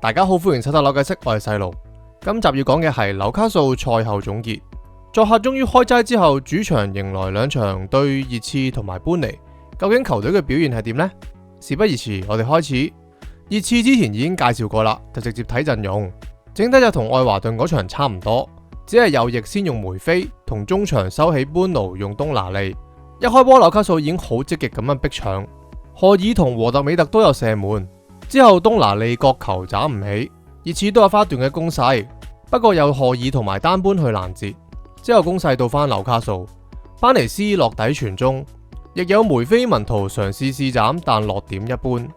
大家好，歡迎收睇扭計骰，我係細路。今集要講嘅係紐卡素賽後總結。作客終於開齋之後，主場迎來兩場對熱刺同埋般尼，究竟球隊嘅表現係點呢？事不宜遲，我哋開始。熱刺之前已經介紹過啦，就直接睇陣容。整體就同愛華頓嗰場差唔多，只係右翼先用梅菲，同中場收起般奴用東拿利。一開波紐卡素已經好積極咁樣逼搶，賀爾同和特美特都有射門。之後東拿利角球斬唔起，熱刺都有花段嘅攻勢，不過有賀爾同埋丹搬去攔截。之後攻勢到翻紐卡素，班尼斯落底傳中，亦有梅菲文圖嘗試試斬，但落點一般，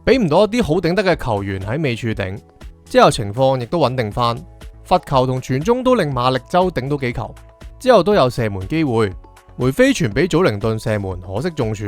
俾唔到一啲好頂得嘅球員喺尾處頂。之後情況亦都穩定翻，罰球同傳中都令馬力洲頂到幾球。之後都有射門機會，梅菲傳俾祖靈頓射門，可惜中柱。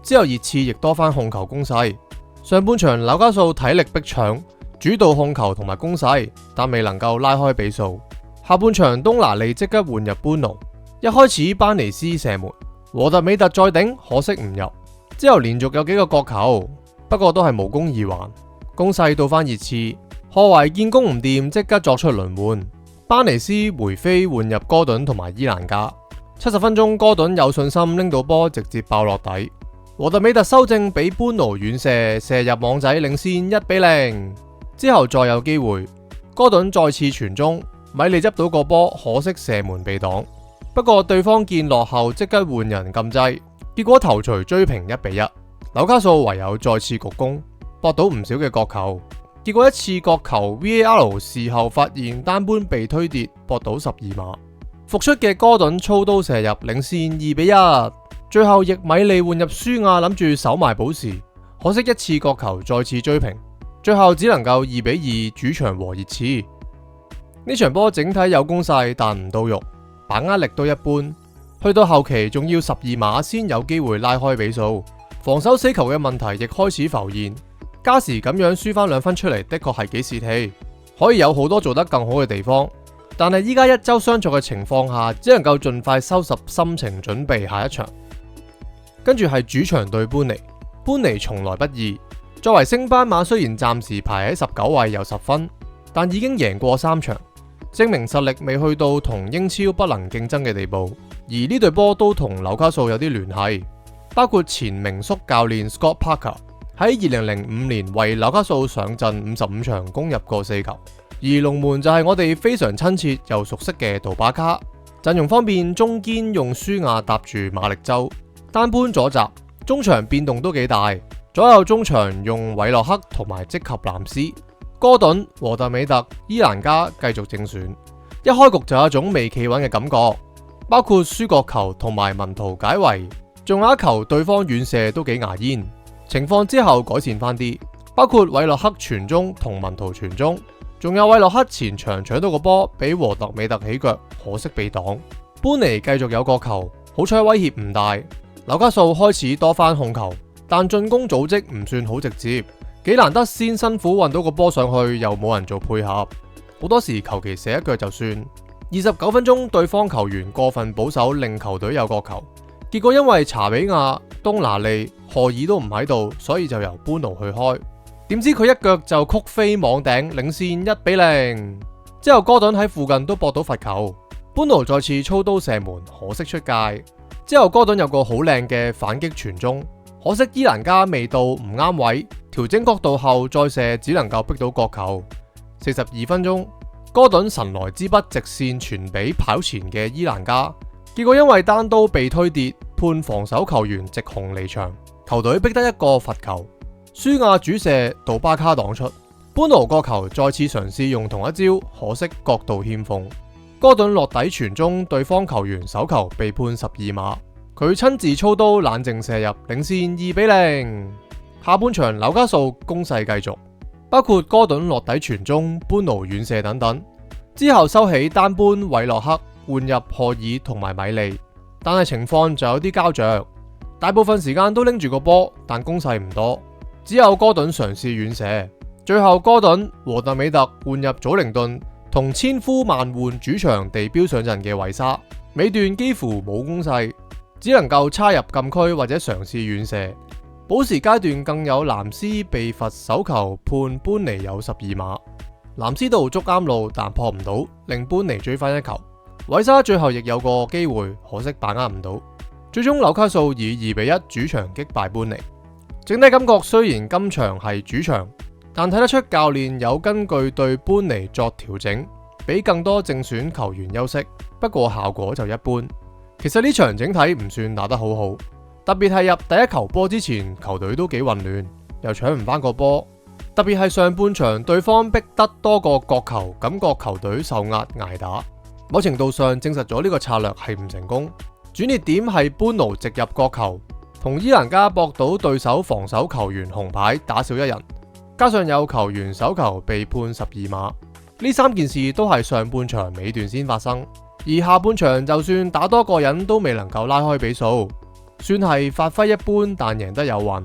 之後熱刺亦多翻控球攻勢。上半場紐卡素體力逼搶，主導控球同埋攻勢，但未能夠拉開比數。下半場東拿利即刻換入般奴，一開始班尼斯射門，和特美特再頂，可惜唔入。之後連續有幾個角球，不過都係無功而還。攻勢到翻熱刺，賀維見攻唔掂，即刻作出輪換，班尼斯梅菲換入哥頓同埋伊蘭加。70分鐘，哥頓有信心拎到波，直接爆落底。和特美特修正俾般奴遠射，射入網仔，領先1-0。之後再有機會，哥頓再次傳中，米利執到個波，可惜射門被擋。不過對方見落後，即刻換人禁制，結果頭槌追平1-1。紐卡素唯有再次局攻，博到唔少嘅角球。結果一次角球 VAR 事後發現單搬被推跌，博到12碼。復出嘅哥頓操刀射入，領先2-1。最後亦米利換入舒亞，諗住守埋保時，可惜一次角球再次追平，最後只能夠2-2主場和熱刺。呢場波整體有攻勢，但唔到肉，把握力都一般。去到後期仲要12碼先有機會拉開比數，防守死球嘅問題亦開始浮現。加時咁樣輸翻2分出嚟，的確係幾洩氣，可以有好多做得更好嘅地方。但係依家一周相助嘅情況下，只能夠盡快收拾心情，準備下一場。跟住係主場對般尼，般尼從來不易。作為升班馬，雖然暫時排喺19位有10分，但已經贏過3場，證明實力未去到同英超不能競爭嘅地步。而呢隊波都同紐卡素有啲聯繫，包括前名宿教練 Scott Parker 喺2005年為紐卡素上陣55場，攻入過4球。而龍門就係我哋非常親切又熟悉嘅杜巴卡。陣容方面，中堅用舒亞搭住馬力洲，單搬左閘，中場變動都幾大。左右中場用韋洛克同埋積及藍斯，哥頓、和特美特、伊蘭加繼續正選。一開局就有一種未企穩嘅感覺，包括輸角球同埋文圖解圍，仲有一球對方遠射都幾牙煙。情況之後改善翻啲，包括韋洛克傳中同文圖傳中，仲有韋洛克前場搶到個波俾和特美特起腳，可惜被擋。般尼繼續有角球，好彩威脅唔大。紐卡素開始多翻控球，但進攻組織唔算好直接，幾難得先辛苦運到個波上去，又冇人做配合，好多時求其射一腳就算。29分鐘，對方球員過分保守，令球隊有角球，結果因為查比亞、東拿利、賀爾都唔喺度，所以就由般奴去開，點知佢一腳就曲飛網頂，領先1-0。之後哥頓喺附近都搏到罰球，般奴再次操刀射門，可惜出界。之後哥頓有個好靚嘅反擊傳中，可惜伊蘭加未到，唔啱位，調整角度後再射，只能夠逼到角球。42分鐘，哥頓神來之筆直線傳俾跑前嘅伊蘭加，結果因為單刀被推跌，判防守球員直紅離場，球隊逼得一個罰球。舒亞主射，杜巴卡擋出，般奴角球再次嘗試用同一招，可惜角度欠奉。哥頓落底傳中，對方球員手球被判12碼，佢親自操刀冷靜射入，領先2-0。下半場紐卡素攻勢繼續，包括哥頓落底傳中、般奴遠射等等。之後收起單搬韋洛克，換入賀爾同埋米利，但係情況就有啲膠着，大部分時間都拎住個波，但攻勢唔多，只有哥頓嘗試遠射。最後哥頓、和特美特換入祖靈頓，同千呼萬喚主場地標上陣嘅維沙，尾段幾乎冇攻勢，只能夠插入禁區或者嘗試遠射。補時階段更有藍斯被罰手球判班尼有12碼，藍斯道捉啱路但撲唔到，令班尼追翻一球。韋沙最後亦有個機會，可惜把握唔到。最終紐卡素以2-1主場擊敗班尼。整體感覺雖然今場係主場，但睇得出教練有根據對班尼作調整，俾更多正選球員休息，不過效果就一般。其實呢場整體唔算打得好好，特別係入第一球波之前，球隊都幾混亂，又搶唔翻個波。特別係上半場對方逼得多個角球，感覺球隊受壓捱打。某程度上證實咗呢個策略係唔成功。轉捩點係班奴直入角球，同伊蘭加搏到對手防守球員紅牌打少一人，加上有球員手球被判12碼，呢3件事都係上半場尾段先發生，而下半場就算打多個人都未能夠拉開比數，算係發揮一般但贏得有運。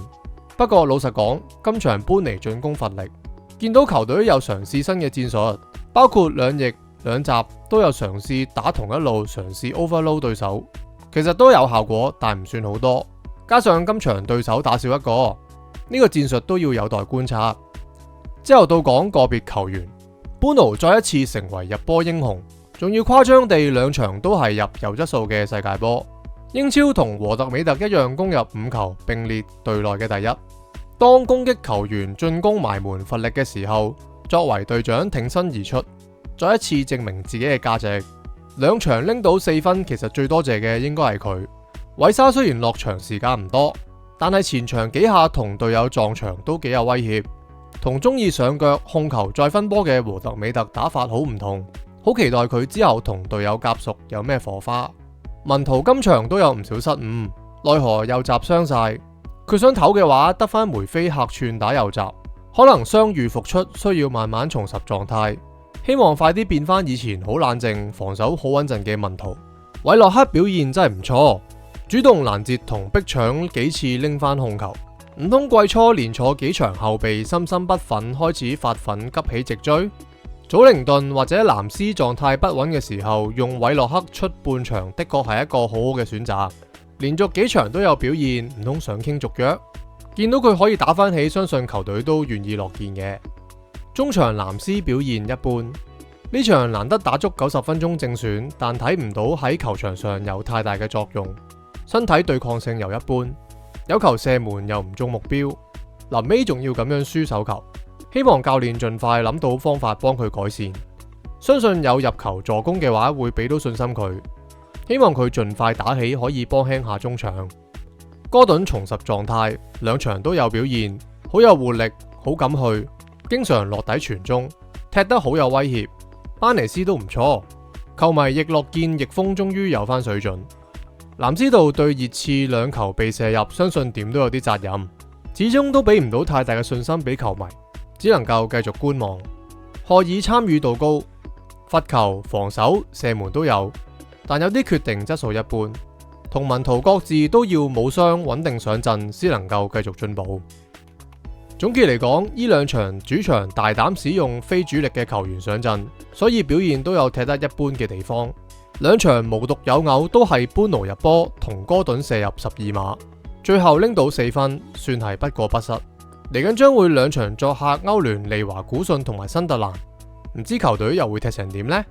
不過老實講，今場班尼進攻乏力，見到球隊有嘗試新嘅戰術，包括兩翼兩閘都有嘗試打同一路，嘗試 overload 對手，其實都有效果，但唔算好多。加上今場對手打少一個，呢個戰術都要有待觀察。之後到講個別球員，班奴再一次成為入波英雄，仲要誇張地2場都係入有質素嘅世界波。英超同和特美特一樣攻入5球，並列隊內嘅第一。當攻擊球員進攻埋門乏力嘅時候，作為隊長挺身而出，再一次證明自己嘅價值。2場拎到4分，其實最多謝嘅應該係佢。韋沙雖然落場時間唔多，但係前場幾下同隊友撞牆都幾有威脅，同中意上腳控球再分波嘅和特美特打法好唔同，好期待佢之後同隊友夾熟有咩火花。文圖今場都有唔少失誤，奈何右閘傷晒，佢想唞嘅話得返梅菲客串打右閘，可能傷愈復出，需要慢慢重拾狀態。希望快啲變翻以前好冷靜、防守好穩陣嘅文圖。韋洛克表現真係唔錯，主動攔截同逼搶幾次拎翻控球。唔通季初連坐幾場後備，心心不忿，開始發奮急起直追？祖靈頓或者藍斯狀態不穩嘅時候，用韋洛克出半場的確係一個好好嘅選擇。連續幾場都有表現，唔通想傾續約？見到佢可以打翻起，相信球隊都願意樂見嘅。中場藍斯表現一般，呢場難得打足90分鐘正選，但睇唔到喺球場上有太大嘅作用，身體對抗性又一般，有球射門又唔中目標，臨尾仲要咁樣輸手球。希望教練盡快諗到方法幫佢改善，相信有入球助攻嘅話會俾到信心佢。希望佢盡快打起，可以幫輕下中場。哥頓重拾狀態，2場都有表現，好有活力，好敢去。經常落底傳中，踢得好有威脅。班尼斯都唔錯，球迷亦樂見翼鋒終於有翻水準。藍斯道對熱刺2球被射入，相信點都有啲責任，始終都俾唔到太大嘅信心俾球迷，只能夠繼續觀望。賀爾參與度高，罰球、防守、射門都有，但有啲決定質素一般。同文圖各自都要冇傷穩定上陣，先能夠繼續進步。總結嚟講，呢2場主場大膽使用非主力嘅球員上陣，所以表現都有踢得一般嘅地方。2場無獨有偶都係班奴入波同哥頓射入12碼，最後拎到4分，算係不過不失。嚟緊將會2場作客歐聯利華古遜同埋新特蘭，唔知球隊又會踢成點呢？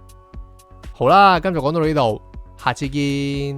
好啦，今日講到呢度，下次見。